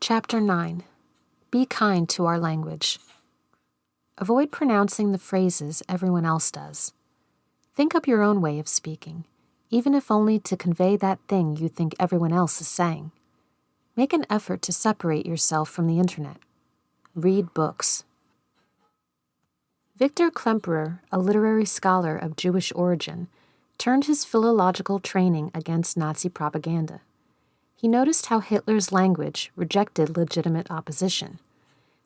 Chapter 9. Be kind to our language. Avoid pronouncing the phrases everyone else does. Think up your own way of speaking, even if only to convey that thing you think everyone else is saying. Make an effort to separate yourself from the internet. Read books. Victor Klemperer, a literary scholar of Jewish origin, turned his philological training against Nazi propaganda. He noticed how Hitler's language rejected legitimate opposition.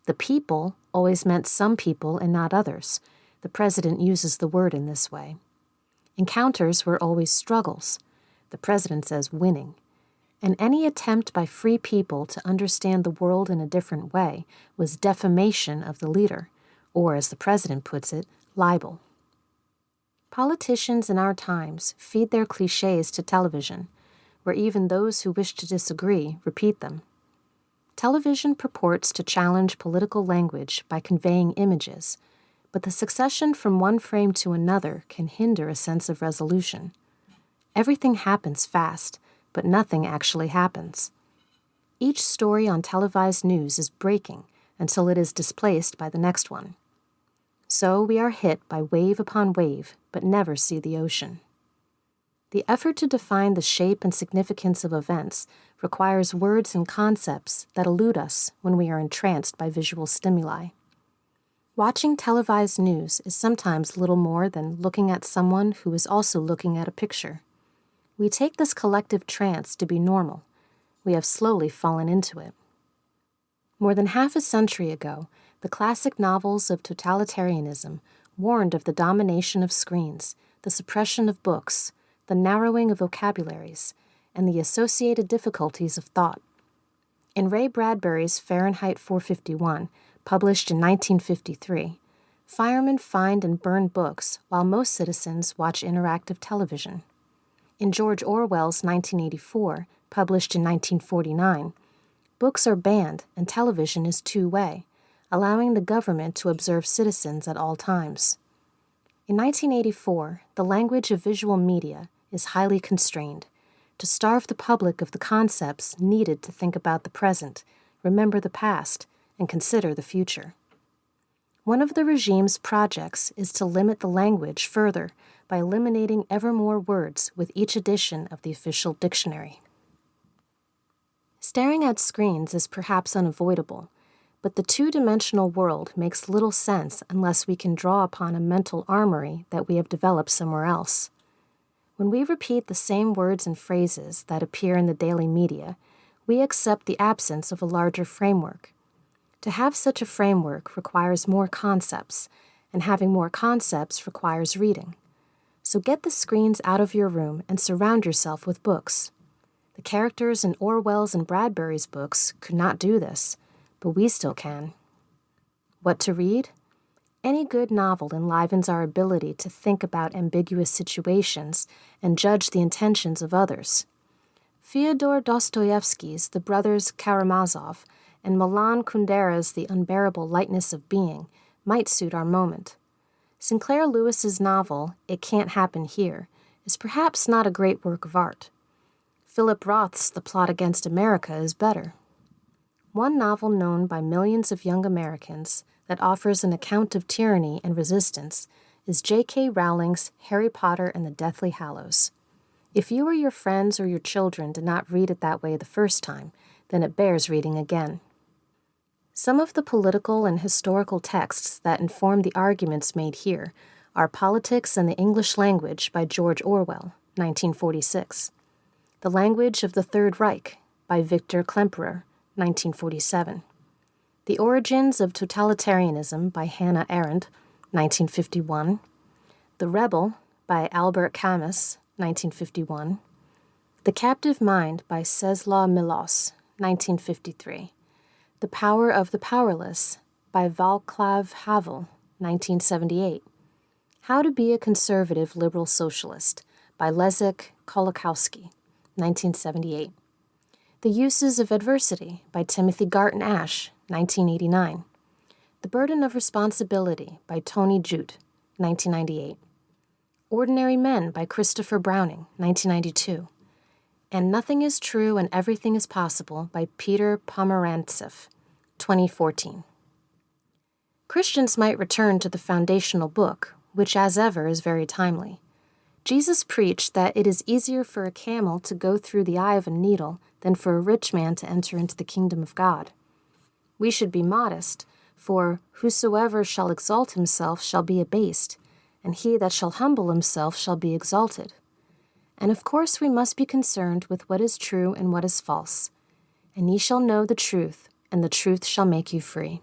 The people always meant some people and not others. The president uses the word in this way. Encounters were always struggles. The president says winning. And any attempt by free people to understand the world in a different way was defamation of the leader, or as the president puts it, libel. Politicians in our times feed their cliches to television, where even those who wish to disagree repeat them. Television purports to challenge political language by conveying images, but the succession from one frame to another can hinder a sense of resolution. Everything happens fast, but nothing actually happens. Each story on televised news is breaking until it is displaced by the next one. So we are hit by wave upon wave, but never see the ocean. The effort to define the shape and significance of events requires words and concepts that elude us when we are entranced by visual stimuli. Watching televised news is sometimes little more than looking at someone who is also looking at a picture. We take this collective trance to be normal. We have slowly fallen into it. More than half a century ago, the classic novels of totalitarianism warned of the domination of screens, the suppression of books, the narrowing of vocabularies, and the associated difficulties of thought. In Ray Bradbury's Fahrenheit 451, published in 1953, firemen find and burn books while most citizens watch interactive television. In George Orwell's 1984, published in 1949, books are banned and television is two-way, allowing the government to observe citizens at all times. In 1984, the language of visual media is highly constrained, to starve the public of the concepts needed to think about the present, remember the past, and consider the future. One of the regime's projects is to limit the language further by eliminating ever more words with each edition of the official dictionary. Staring at screens is perhaps unavoidable, but the two-dimensional world makes little sense unless we can draw upon a mental armory that we have developed somewhere else. When we repeat the same words and phrases that appear in the daily media, we accept the absence of a larger framework. To have such a framework requires more concepts, and having more concepts requires reading. So get the screens out of your room and surround yourself with books. The characters in Orwell's and Bradbury's books could not do this, but we still can. What to read? Any good novel enlivens our ability to think about ambiguous situations and judge the intentions of others. Fyodor Dostoevsky's The Brothers Karamazov and Milan Kundera's The Unbearable Lightness of Being might suit our moment. Sinclair Lewis's novel, It Can't Happen Here, is perhaps not a great work of art. Philip Roth's The Plot Against America is better. One novel known by millions of young Americans that offers an account of tyranny and resistance is J.K. Rowling's Harry Potter and the Deathly Hallows. If you or your friends or your children did not read it that way the first time, then it bears reading again. Some of the political and historical texts that inform the arguments made here are Politics and the English Language by George Orwell, 1946, The Language of the Third Reich by Victor Klemperer, 1947, The Origins of Totalitarianism by Hannah Arendt, 1951, The Rebel by Albert Camus, 1951, The Captive Mind by Czeslaw Milosz, 1953, The Power of the Powerless by Václav Havel, 1978, How to Be a Conservative Liberal Socialist by Leszek Kolakowski, 1978, The Uses of Adversity by Timothy Garton Ash, 1989, The Burden of Responsibility by Tony Judt, 1998, Ordinary Men by Christopher Browning, 1992, and Nothing is True and Everything is Possible by Peter Pomerantsev, 2014. Christians might return to the foundational book, which as ever is very timely. Jesus preached that it is easier for a camel to go through the eye of a needle than for a rich man to enter into the kingdom of God. We should be modest, for whosoever shall exalt himself shall be abased, and he that shall humble himself shall be exalted. And of course we must be concerned with what is true and what is false. And ye shall know the truth, and the truth shall make you free.